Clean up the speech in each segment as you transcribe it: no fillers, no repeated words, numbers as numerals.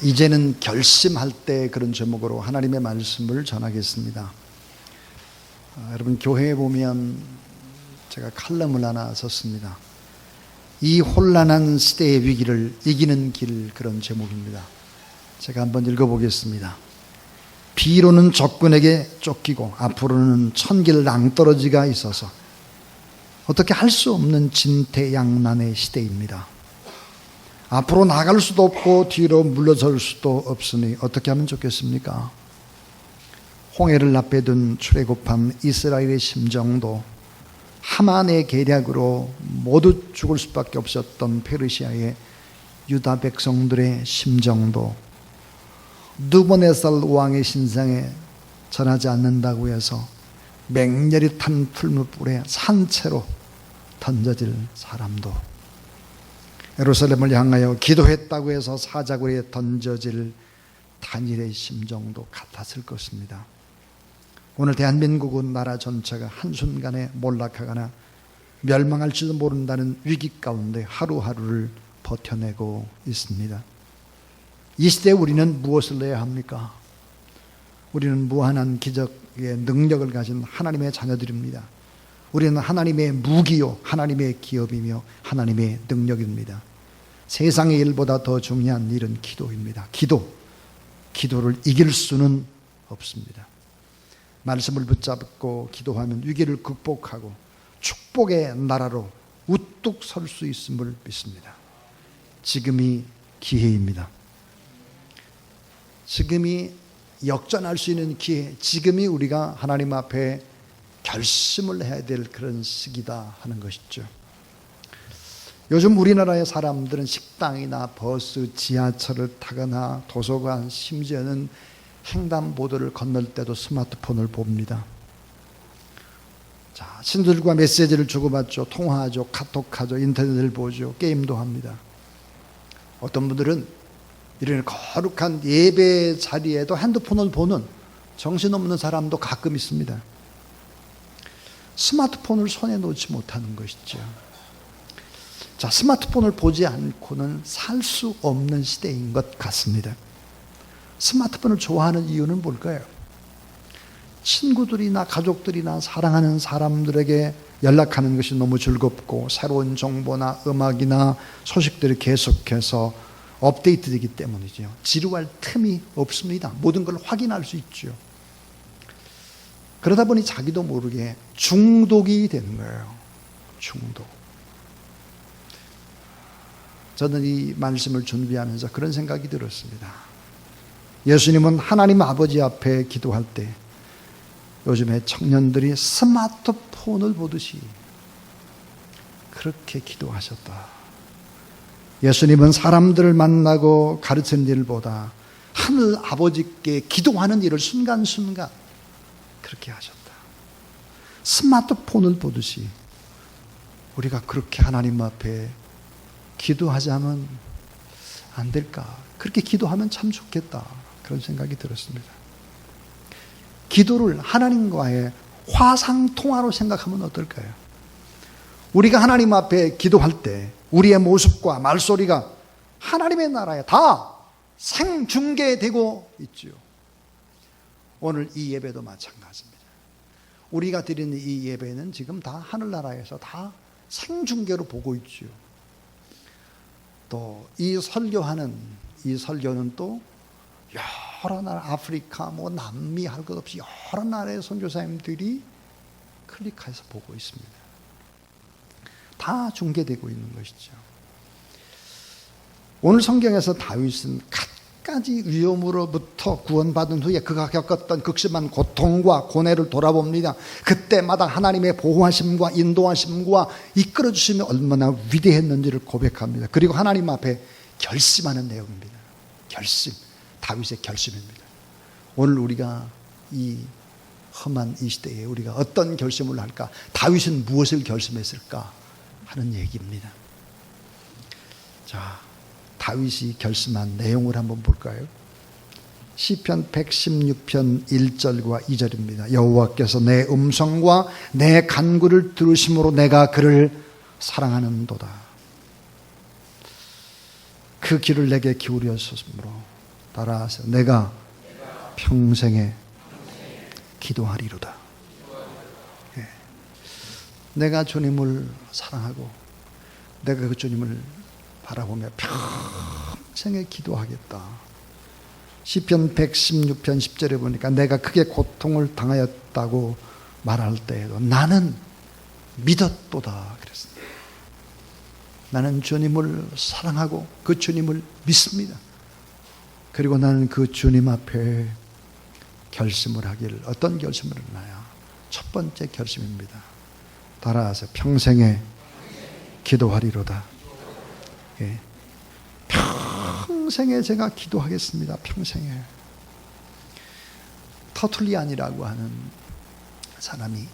이제는 결심할 때 그런 제목으로 하나님의 말씀을 전하겠습니다. 여러분 교회에 보면 제가 칼럼을 하나 썼습니다. 이 혼란한 시대의 위기를 이기는 길, 그런 제목입니다. 제가 한번 읽어보겠습니다. 비로는 적군에게 쫓기고 앞으로는 천길 낭떠러지가 있어서 어떻게 할 수 없는 진퇴양난의 시대입니다. 앞으로 나갈 수도 없고 뒤로 물러설 수도 없으니 어떻게 하면 좋겠습니까? 홍해를 앞에 둔 출애굽한 이스라엘의 심정도, 하만의 계략으로 모두 죽을 수밖에 없었던 페르시아의 유다 백성들의 심정도, 느부갓네살 왕의 신상에 전하지 않는다고 해서 맹렬히 탄 풀무불에 산채로 던져질 사람도, 예루살렘을 향하여 기도했다고 해서 사자굴에 던져질 다니엘의 심정도 같았을 것입니다. 오늘 대한민국은 나라 전체가 한순간에 몰락하거나 멸망할지도 모른다는 위기 가운데 하루하루를 버텨내고 있습니다. 이 시대에 우리는 무엇을 해야 합니까? 우리는 무한한 기적의 능력을 가진 하나님의 자녀들입니다. 우리는 하나님의 무기요, 하나님의 기업이며 하나님의 능력입니다. 세상의 일보다 더 중요한 일은 기도입니다. 기도를 이길 수는 없습니다. 말씀을 붙잡고 기도하면 위기를 극복하고 축복의 나라로 우뚝 설 수 있음을 믿습니다. 지금이 기회입니다. 지금이 역전할 수 있는 기회, 지금이 우리가 하나님 앞에 결심을 해야 될 그런 시기다 하는 것이죠. 요즘 우리나라의 사람들은 식당이나 버스, 지하철을 타거나 도서관, 심지어는 횡단보도를 건널 때도 스마트폰을 봅니다. 자, 신들과 메시지를 주고받죠. 통화하죠. 카톡하죠. 인터넷을 보죠. 게임도 합니다. 어떤 분들은 이런 거룩한 예배 자리에도 핸드폰을 보는 정신없는 사람도 가끔 있습니다. 스마트폰을 손에 놓지 못하는 것이죠. 자, 스마트폰을 보지 않고는 살 수 없는 시대인 것 같습니다. 스마트폰을 좋아하는 이유는 뭘까요? 친구들이나 가족들이나 사랑하는 사람들에게 연락하는 것이 너무 즐겁고 새로운 정보나 음악이나 소식들이 계속해서 업데이트되기 때문이죠. 지루할 틈이 없습니다. 모든 걸 확인할 수 있죠. 그러다 보니 자기도 모르게 중독이 되는 거예요. 중독. 저는 이 말씀을 준비하면서 그런 생각이 들었습니다. 예수님은 하나님 아버지 앞에 기도할 때 요즘에 청년들이 스마트폰을 보듯이 그렇게 기도하셨다. 예수님은 사람들을 만나고 가르치는 일보다 하늘 아버지께 기도하는 일을 순간순간 그렇게 하셨다. 스마트폰을 보듯이 우리가 그렇게 하나님 앞에 기도하자면 안 될까? 그렇게 기도하면 참 좋겠다. 그런 생각이 들었습니다. 기도를 하나님과의 화상통화로 생각하면 어떨까요? 우리가 하나님 앞에 기도할 때 우리의 모습과 말소리가 하나님의 나라에 다 생중계되고 있죠. 오늘 이 예배도 마찬가지입니다. 우리가 드리는 이 예배는 지금 다 하늘나라에서 다 생중계로 보고 있죠. 또 이 설교는 또 여러 나라, 아프리카, 남미 할 것 없이 여러 나라의 선교사님들이 클릭해서 보고 있습니다. 다 중계되고 있는 것이죠. 오늘 성경에서 다윗은 갖가지 위험으로부터 구원받은 후에 그가 겪었던 극심한 고통과 고뇌를 돌아봅니다. 그때마다 하나님의 보호하심과 인도하심과 이끌어주심이 얼마나 위대했는지를 고백합니다. 그리고 하나님 앞에 결심하는 내용입니다. 결심, 다윗의 결심입니다. 오늘 우리가 이 험한 이 시대에 우리가 어떤 결심을 할까? 다윗은 무엇을 결심했을까? 하는 얘기입니다. 자, 다윗이 결심한 내용을 한번 볼까요? 시편 116편 1절과 2절입니다. 여호와께서 내 음성과 내 간구를 들으심으로 내가 그를 사랑하는도다. 그 귀를 내게 기울였으므로 따라서 내가 평생에 기도하리로다. 예. 내가 주님을 사랑하고 내가 그 주님을 바라보며 평생에 기도하겠다. 시편 116편 10절에 보니까 내가 크게 고통을 당하였다고 말할 때에도 나는 믿었도다 그랬습니다. 나는 주님을 사랑하고 그 주님을 믿습니다. 그리고 나는 그 주님 앞에 결심을 하길. 어떤 결심을 했나요? 첫 번째 결심입니다. 따라서 평생에 기도하리로다. 예. 평생에 제가 기도하겠습니다. 평생에. 터툴리안이라고 하는 사람이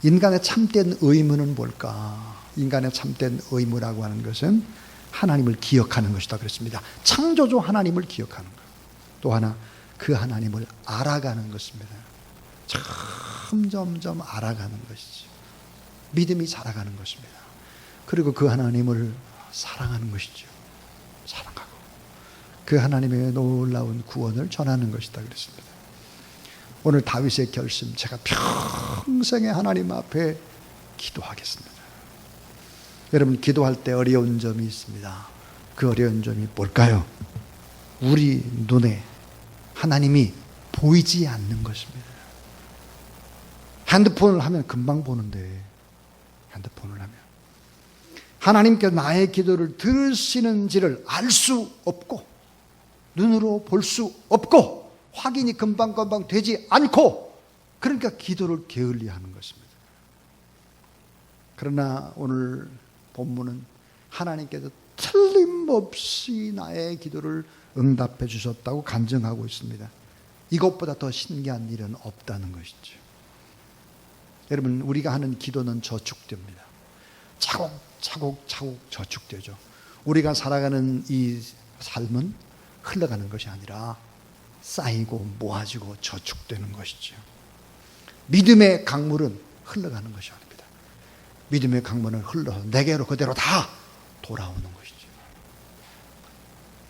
인간의 참된 의무는 뭘까? 인간의 참된 의무라고 하는 것은 하나님을 기억하는 것이다 그랬습니다. 창조주 하나님을 기억하는 것. 또 하나 그 하나님을 알아가는 것입니다. 점점 알아가는 것이죠. 믿음이 자라가는 것입니다. 그리고 그 하나님을 사랑하는 것이죠. 사랑하고 그 하나님의 놀라운 구원을 전하는 것이다 그랬습니다. 오늘 다윗의 결심, 제가 평생에 하나님 앞에 기도하겠습니다. 여러분, 기도할 때 어려운 점이 있습니다. 그 어려운 점이 뭘까요? 우리 눈에 하나님이 보이지 않는 것입니다. 핸드폰을 하면 금방 보는데, 핸드폰을 하면 하나님께서 나의 기도를 들으시는지를 알 수 없고, 눈으로 볼 수 없고, 확인이 금방 되지 않고, 그러니까 기도를 게을리하는 것입니다. 그러나 오늘 본문은 하나님께서 틀림없이 나의 기도를 응답해 주셨다고 간증하고 있습니다. 이것보다 더 신기한 일은 없다는 것이죠. 여러분, 우리가 하는 기도는 저축됩니다. 차곡차곡 저축되죠. 우리가 살아가는 이 삶은 흘러가는 것이 아니라 쌓이고 모아지고 저축되는 것이죠. 믿음의 강물은 흘러가는 것이 아닙니다. 믿음의 강물은 흘러서 내게로 그대로 다 돌아오는 것이죠.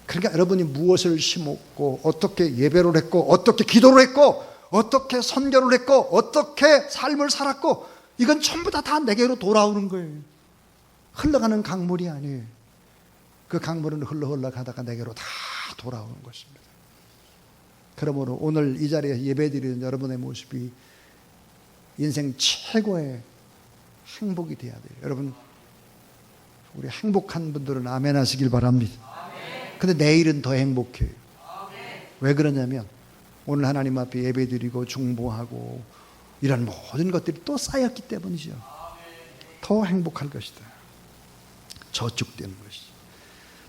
그러니까 여러분이 무엇을 심었고, 어떻게 예배를 했고, 어떻게 기도를 했고, 어떻게 선교를 했고, 어떻게 삶을 살았고, 이건 전부 다 내게로 돌아오는 거예요. 흘러가는 강물이 아니에요. 그 강물은 흘러가다가 내게로 다 돌아오는 것입니다. 그러므로 오늘 이 자리에 예배드리는 여러분의 모습이 인생 최고의 행복이 돼야 돼요. 여러분, 우리 행복한 분들은 아멘 하시길 바랍니다. 근데 내일은 더 행복해요. 왜 그러냐면 오늘 하나님 앞에 예배드리고 중보하고 이런 모든 것들이 또 쌓였기 때문이죠. 더 행복할 것이다. 저축되는 것이죠.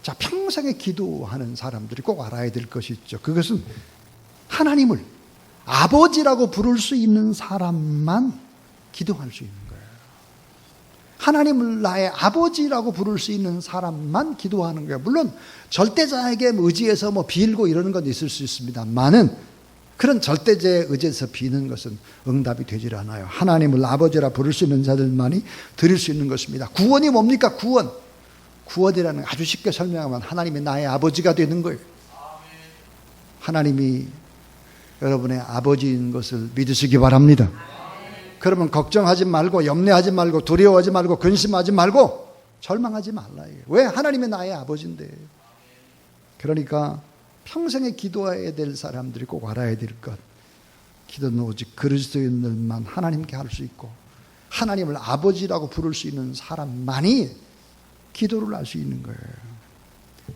자, 평생에 기도하는 사람들이 꼭 알아야 될 것이 있죠. 그것은 하나님을 아버지라고 부를 수 있는 사람만 기도할 수 있는 거예요. 하나님을 나의 아버지라고 부를 수 있는 사람만 기도하는 거예요. 물론 절대자에게 의지해서 빌고 이러는 건 있을 수 있습니다만은 그런 절대자에 의지해서 비는 것은 응답이 되질 않아요. 하나님을 아버지라 부를 수 있는 자들만이 드릴 수 있는 것입니다. 구원이 뭡니까? 구원이라는 아주 쉽게 설명하면 하나님이 나의 아버지가 되는 거예요. 하나님이 여러분의 아버지인 것을 믿으시기 바랍니다. 그러면 걱정하지 말고, 염려하지 말고, 두려워하지 말고, 근심하지 말고, 절망하지 말라요. 왜? 하나님이 나의 아버지인데. 그러니까 평생에 기도해야 될 사람들이 꼭 알아야 될 것. 기도는 오직 그리스도인들만 하나님께 할 수 있고, 하나님을 아버지라고 부를 수 있는 사람만이 기도를 할 수 있는 거예요.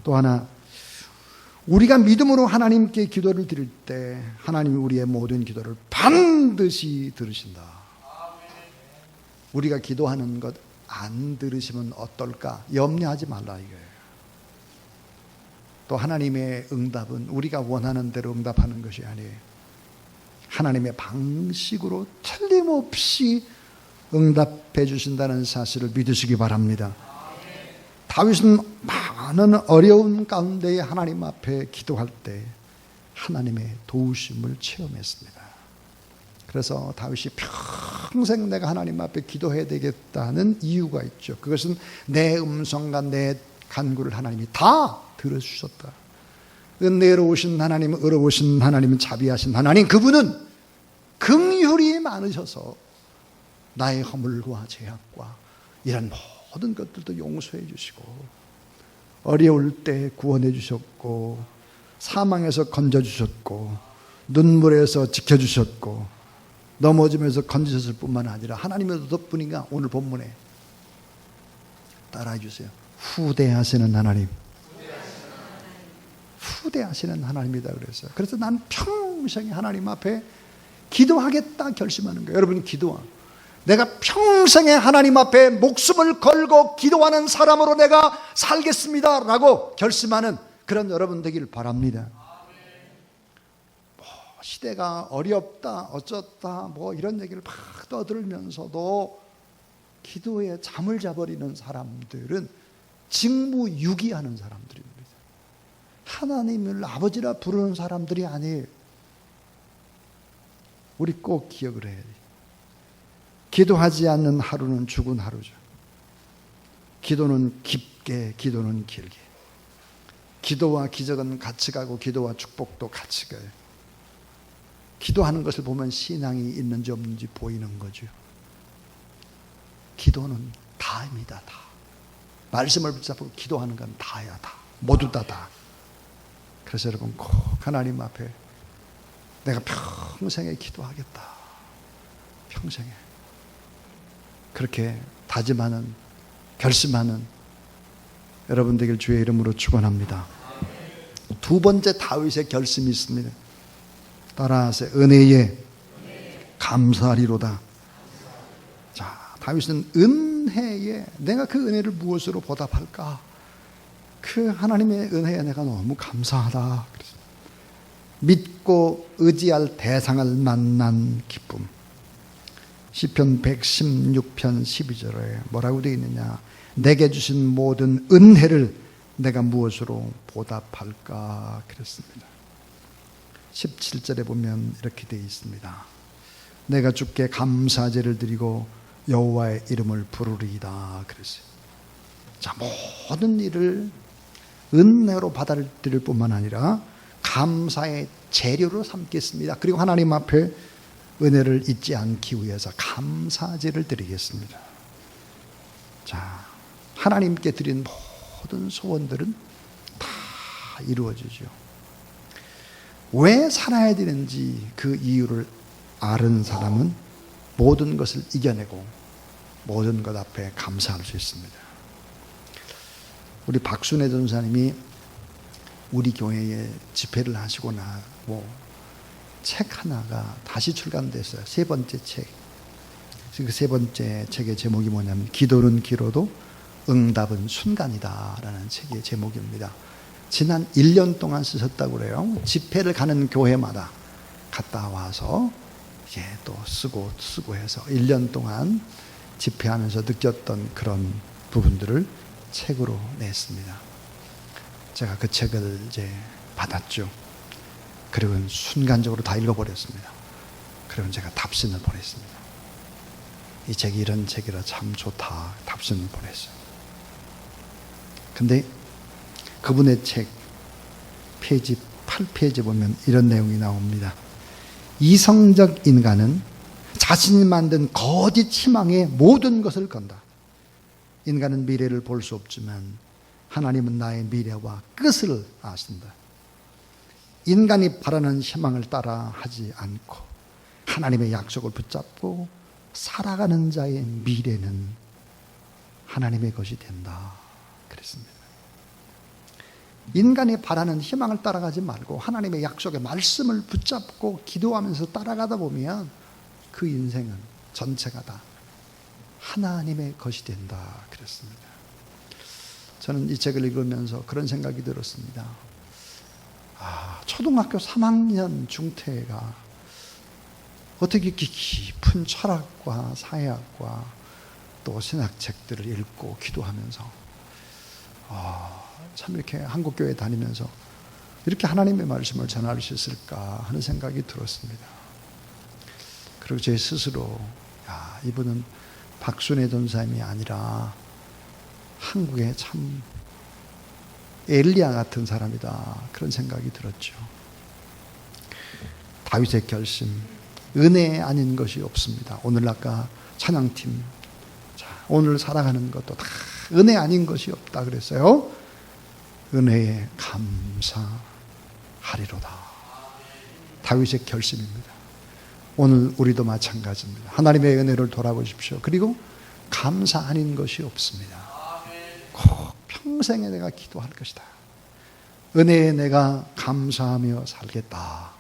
또 하나, 우리가 믿음으로 하나님께 기도를 드릴 때 하나님이 우리의 모든 기도를 반드시 들으신다. 우리가 기도하는 것 안 들으시면 어떨까? 염려하지 말라 이거예요. 또 하나님의 응답은 우리가 원하는 대로 응답하는 것이 아니에요. 하나님의 방식으로 틀림없이 응답해 주신다는 사실을 믿으시기 바랍니다. 다윗은 많은 어려운 가운데 하나님 앞에 기도할 때 하나님의 도우심을 체험했습니다. 그래서 다윗이 평생 내가 하나님 앞에 기도해야 되겠다는 이유가 있죠. 그것은 내 음성과 내 간구를 하나님이 다 들어주셨다. 은혜로우신 하나님, 의로우신 하나님, 자비하신 하나님, 그분은 긍휼이 많으셔서 나의 허물과 죄악과 이런 모든 것들도 용서해 주시고 어려울 때 구원해 주셨고 사망에서 건져 주셨고 눈물에서 지켜 주셨고 넘어지면서 건지셨을 뿐만 아니라 하나님의 덕분인가 오늘 본문에 따라해 주세요. 후대하시는 하나님. 후대하시는 하나님이다 그랬어요. 그래서 난 평생 하나님 앞에 기도하겠다 결심하는 거예요. 여러분 기도하. 내가 평생에 하나님 앞에 목숨을 걸고 기도하는 사람으로 내가 살겠습니다 라고 결심하는 그런 여러분 되길 바랍니다. 시대가 어렵다 어쩌다 뭐 이런 얘기를 막 떠들면서도 기도에 잠을 자버리는 사람들은 직무유기하는 사람들입니다. 하나님을 아버지라 부르는 사람들이 아니에요. 우리 꼭 기억을 해야 돼요. 기도하지 않는 하루는 죽은 하루죠. 기도는 깊게, 기도는 길게. 기도와 기적은 같이 가고 기도와 축복도 같이 가요. 기도하는 것을 보면 신앙이 있는지 없는지 보이는 거죠. 기도는 다입니다. 다. 말씀을 붙잡고 기도하는 건 다야. 다. 모두 다. 그래서 여러분 꼭 하나님 앞에 내가 평생에 기도하겠다. 평생에. 그렇게 다짐하는, 결심하는 여러분 되길 주의 이름으로 축원합니다. 두 번째 다윗의 결심이 있습니다. 따라하세요. 은혜에 감사하리로다. 자, 다윗은 은혜에 내가 그 은혜를 무엇으로 보답할까? 그 하나님의 은혜에 내가 너무 감사하다. 믿고 의지할 대상을 만난 기쁨. 시편 116편 12절에 뭐라고 되어 있느냐? 내게 주신 모든 은혜를 내가 무엇으로 보답할까? 그랬습니다. 17절에 보면 이렇게 되어 있습니다. 내가 주께 감사제를 드리고 여호와의 이름을 부르리이다. 그랬어요. 자, 모든 일을 은혜로 받아들일 뿐만 아니라 감사의 재료로 삼겠습니다. 그리고 하나님 앞에 은혜를 잊지 않기 위해서 감사제를 드리겠습니다. 자, 하나님께 드린 모든 소원들은 다 이루어지죠. 왜 살아야 되는지 그 이유를 아는 사람은 모든 것을 이겨내고 모든 것 앞에 감사할 수 있습니다. 우리 박순애 전사님이 우리 교회에 집회를 하시고 나고 책 하나가 다시 출간됐어요. 세 번째 책. 그 세 번째 책의 제목이 뭐냐면 기도는 길어도 응답은 순간이다 라는 책의 제목입니다. 지난 1년 동안 쓰셨다고 그래요. 집회를 가는 교회마다 갔다 와서 이제 또 쓰고 해서 1년 동안 집회하면서 느꼈던 그런 부분들을 책으로 냈습니다. 제가 그 책을 이제 받았죠. 그리고 순간적으로 다 읽어버렸습니다. 그리고 제가 답신을 보냈습니다. 이 책이 이런 책이라 참 좋다. 답신을 보냈어요. 근데 그분의 책 페이지 8페이지 보면 이런 내용이 나옵니다. 이성적 인간은 자신이 만든 거짓 희망에 모든 것을 건다. 인간은 미래를 볼 수 없지만 하나님은 나의 미래와 끝을 아신다. 인간이 바라는 희망을 따라 하지 않고 하나님의 약속을 붙잡고 살아가는 자의 미래는 하나님의 것이 된다. 그랬습니다. 인간이 바라는 희망을 따라가지 말고 하나님의 약속의 말씀을 붙잡고 기도하면서 따라가다 보면 그 인생은 전체가 다 하나님의 것이 된다. 그랬습니다. 저는 이 책을 읽으면서 그런 생각이 들었습니다. 초등학교 3학년 중퇴가 어떻게 이렇게 깊은 철학과 사회학과 또 신학책들을 읽고 기도하면서 참 이렇게 한국교회 다니면서 이렇게 하나님의 말씀을 전할 수 있을까 하는 생각이 들었습니다. 그리고 제 스스로 이분은 박순애 전사님이 아니라 한국의 참 엘리야 같은 사람이다. 그런 생각이 들었죠. 다윗의 결심, 은혜 아닌 것이 없습니다. 오늘 아까 찬양팀, 오늘 살아가는 것도 다 은혜 아닌 것이 없다 그랬어요. 은혜에 감사하리로다. 다윗의 결심입니다. 오늘 우리도 마찬가지입니다. 하나님의 은혜를 돌아보십시오. 그리고 감사 아닌 것이 없습니다. 꼭 평생에 내가 기도할 것이다. 은혜에 내가 감사하며 살겠다.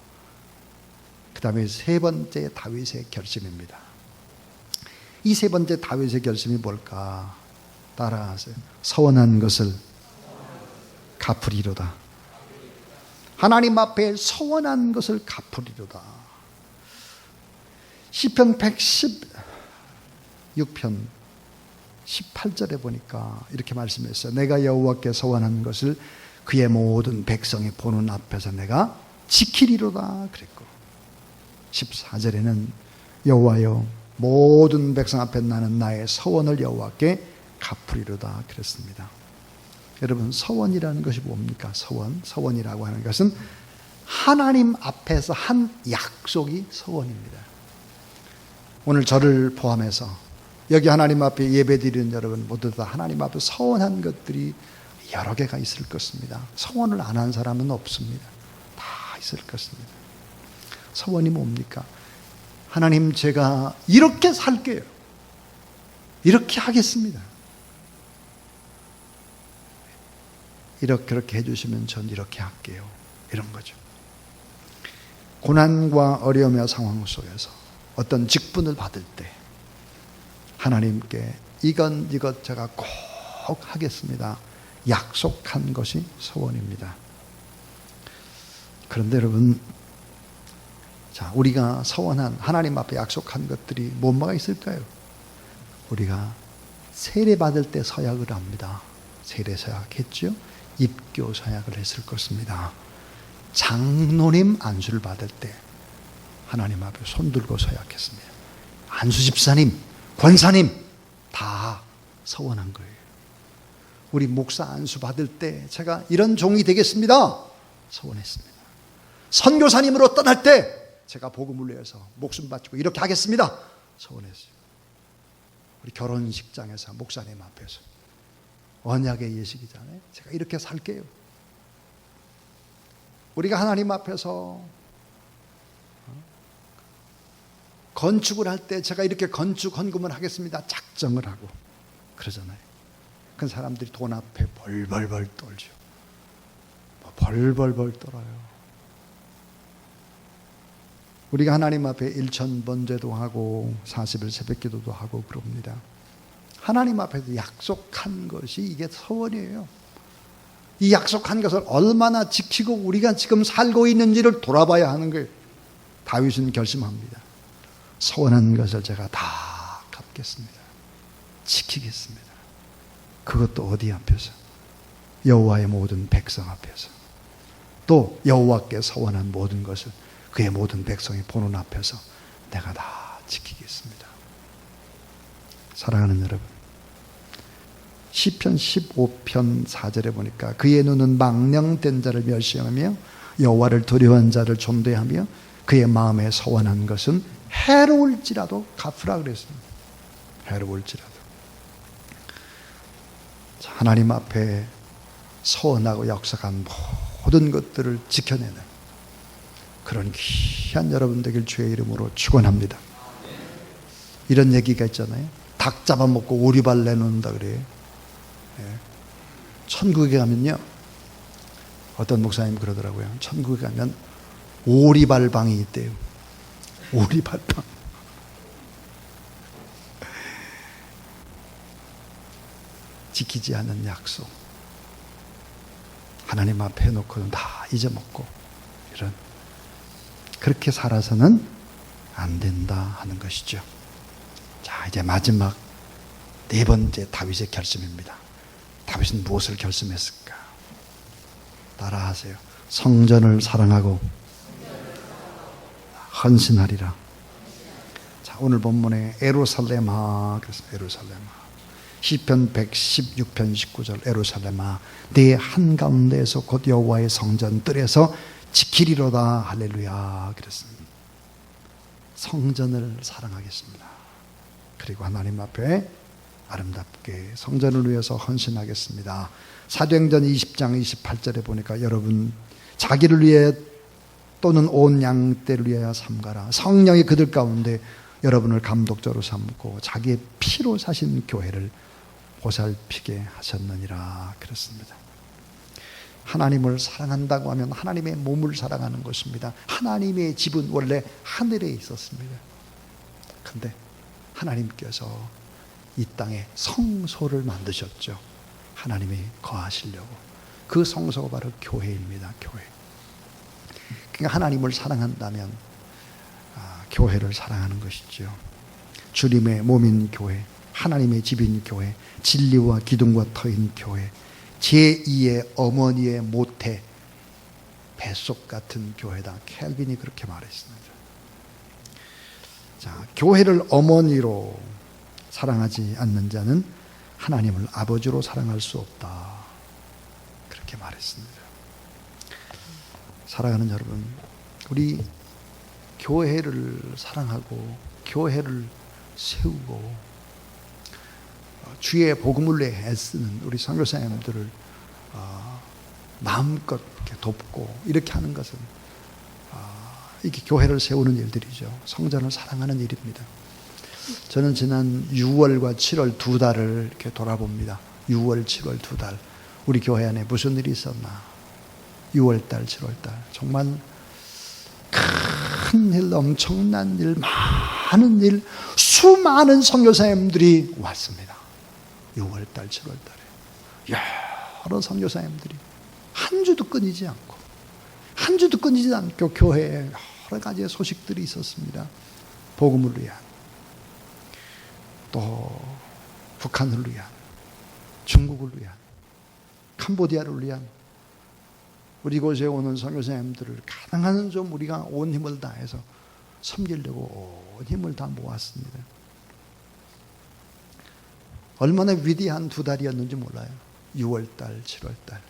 그 다음에 세 번째 다윗의 결심입니다. 이 세 번째 다윗의 결심이 뭘까? 따라하세요. 서원한 것을 갚으리로다. 하나님 앞에 서원한 것을 갚으리로다. 시편 116편 18절에 보니까 이렇게 말씀했어요. 내가 여호와께 서원한 것을 그의 모든 백성이 보는 앞에서 내가 지키리로다 그랬고, 14절에는 여호와여 모든 백성 앞에 나는 나의 서원을 여호와께 갚으리로다 그랬습니다. 여러분, 서원이라는 것이 뭡니까? 서원이라고 하는 것은 하나님 앞에서 한 약속이 서원입니다. 오늘 저를 포함해서 여기 하나님 앞에 예배드리는 여러분 모두 다 하나님 앞에 서원한 것들이 여러 개가 있을 것입니다. 서원을 안 한 사람은 없습니다. 다 있을 것입니다. 서원이 뭡니까? 하나님, 제가 이렇게 살게요. 이렇게 하겠습니다. 이렇게 해주시면 전 이렇게 할게요. 이런 거죠. 고난과 어려움의 상황 속에서 어떤 직분을 받을 때 하나님께 이것 제가 꼭 하겠습니다. 약속한 것이 서원입니다. 그런데 여러분, 자, 우리가 서원한 하나님 앞에 약속한 것들이 뭐가 있을까요? 우리가 세례 받을 때 서약을 합니다. 세례 서약했죠? 입교 서약을 했을 것입니다. 장로님 안수를 받을 때 하나님 앞에 손들고 서약했습니다. 안수 집사님, 권사님 다 서원한 거예요. 우리 목사 안수 받을 때 제가 이런 종이 되겠습니다. 서원했습니다. 선교사님으로 떠날 때 제가 복음을 위해서 목숨 바치고 이렇게 하겠습니다. 서원했어요. 우리 결혼식장에서 목사님 앞에서 언약의 예식이잖아요. 제가 이렇게 살게요. 우리가 하나님 앞에서 건축을 할 때 제가 이렇게 건축 헌금을 하겠습니다. 작정을 하고 그러잖아요. 그 사람들이 돈 앞에 벌벌벌 떨죠. 벌벌벌 떨어요. 우리가 하나님 앞에 일천 번제도 하고 40일 새벽기도도 하고 그럽니다. 하나님 앞에서 약속한 것이 이게 서원이에요. 이 약속한 것을 얼마나 지키고 우리가 지금 살고 있는지를 돌아봐야 하는 거예요. 다윗은 결심합니다. 서원한 것을 제가 다 갚겠습니다. 지키겠습니다. 그것도 어디 앞에서? 여호와의 모든 백성 앞에서. 또 여호와께 서원한 모든 것을 그의 모든 백성이 보는 앞에서 내가 다 지키겠습니다. 사랑하는 여러분, 시편 15편 4절에 보니까 그의 눈은 망령된 자를 멸시하며 여호와를 두려워한 자를 존대하며 그의 마음에 서원한 것은 해로울지라도 갚으라 그랬습니다. 해로울지라도. 하나님 앞에 서원하고 약속한 모든 것들을 지켜내는 그런 귀한 여러분 되길 주의 이름으로 축원합니다. 이런 얘기가 있잖아요. 닭 잡아먹고 오리발 내놓는다 그래요. 천국에 가면요, 어떤 목사님 그러더라고요. 천국에 가면 오리발방이 있대요. 오리발방. 지키지 않은 약속, 하나님 앞에 해놓고는 다 잊어먹고, 이런, 그렇게 살아서는 안 된다 하는 것이죠. 자, 이제 마지막 네 번째 다윗의 결심입니다. 다윗은 무엇을 결심했을까? 따라하세요. 성전을 사랑하고 헌신하리라. 자, 오늘 본문에 에루살렘아, 그래서 에루살렘아. 시편 116편 19절 예루살렘아 내 한가운데에서 곧 여호와의 성전 뜰에서 지키리로다. 할렐루야. 그랬습니다. 성전을 사랑하겠습니다. 그리고 하나님 앞에 아름답게 성전을 위해서 헌신하겠습니다. 사도행전 20장 28절에 보니까 여러분 자기를 위해 또는 온 양떼를 위하여 삼가라. 성령이 그들 가운데 여러분을 감독자로 삼고 자기의 피로 사신 교회를 보살피게 하셨느니라. 그렇습니다. 하나님을 사랑한다고 하면 하나님의 몸을 사랑하는 것입니다. 하나님의 집은 원래 하늘에 있었습니다. 그런데 하나님께서 이 땅에 성소를 만드셨죠. 하나님이 거하시려고. 그 성소가 바로 교회입니다. 교회. 그러니까 하나님을 사랑한다면 교회를 사랑하는 것이죠. 주님의 몸인 교회, 하나님의 집인 교회, 진리와 기둥과 터인 교회, 제2의 어머니의 모태, 뱃속 같은 교회다. 켈빈이 그렇게 말했습니다. 자, 교회를 어머니로 사랑하지 않는 자는 하나님을 아버지로 사랑할 수 없다. 그렇게 말했습니다. 사랑하는 여러분, 우리 교회를 사랑하고 교회를 세우고 주의 복음을 위해 애쓰는 우리 선교사님들을 마음껏 이렇게 돕고 이렇게 하는 것은 이게 교회를 세우는 일들이죠. 성전을 사랑하는 일입니다. 저는 지난 6월과 7월 두 달을 이렇게 돌아봅니다. 6월, 7월 두 달. 우리 교회 안에 무슨 일이 있었나? 6월달, 7월달. 정말 큰 일, 엄청난 일, 많은 일, 수많은 선교사님들이 왔습니다. 6월달, 7월달에. 여러 선교사님들이 한 주도 끊이지 않고, 한 주도 끊이지 않고 교회에 여러 가지의 소식들이 있었습니다. 복음을 위한, 또 북한을 위한, 중국을 위한, 캄보디아를 위한, 우리 곳에 오는 선교사님들을 가능한 좀 우리가 온 힘을 다해서 섬기려고 온 힘을 다 모았습니다. 얼마나 위대한 두 달이었는지 몰라요. 6월달, 7월달,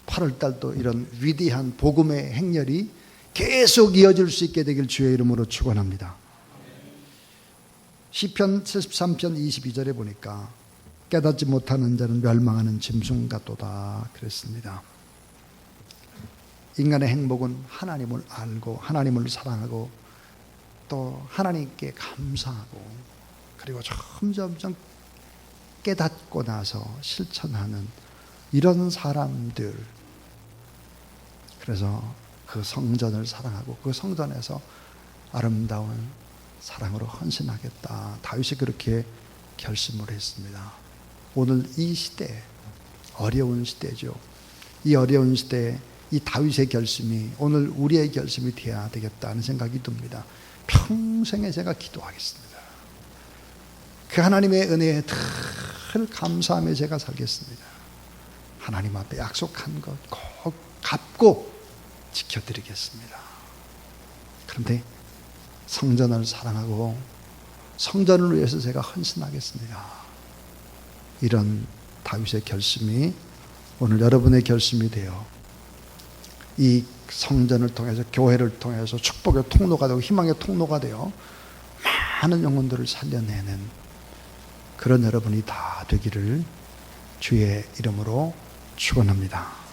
8월달도 이런 위대한 복음의 행렬이 계속 이어질 수 있게 되길 주의 이름으로 축원합니다. 시편 73편 22절에 보니까 깨닫지 못하는 자는 멸망하는 짐승 같도다 그랬습니다. 인간의 행복은 하나님을 알고 하나님을 사랑하고 또 하나님께 감사하고 그리고 점점 깨닫고 나서 실천하는 이런 사람들. 그래서 그 성전을 사랑하고 그 성전에서 아름다운 사랑으로 헌신하겠다. 다윗이 그렇게 결심을 했습니다. 오늘 이 시대, 어려운 시대죠. 이 어려운 시대에 이 다윗의 결심이 오늘 우리의 결심이 되어야 되겠다는 생각이 듭니다. 평생에 제가 기도하겠습니다. 그 하나님의 은혜에 늘 감사하며 제가 살겠습니다. 하나님 앞에 약속한 것 꼭 갚고 지켜드리겠습니다. 그런데 성전을 사랑하고 성전을 위해서 제가 헌신하겠습니다. 이런 다윗의 결심이 오늘 여러분의 결심이 되어 이 성전을 통해서 교회를 통해서 축복의 통로가 되고 희망의 통로가 되어 많은 영혼들을 살려내는 그런 여러분이 다 되기를 주의 이름으로 축원합니다.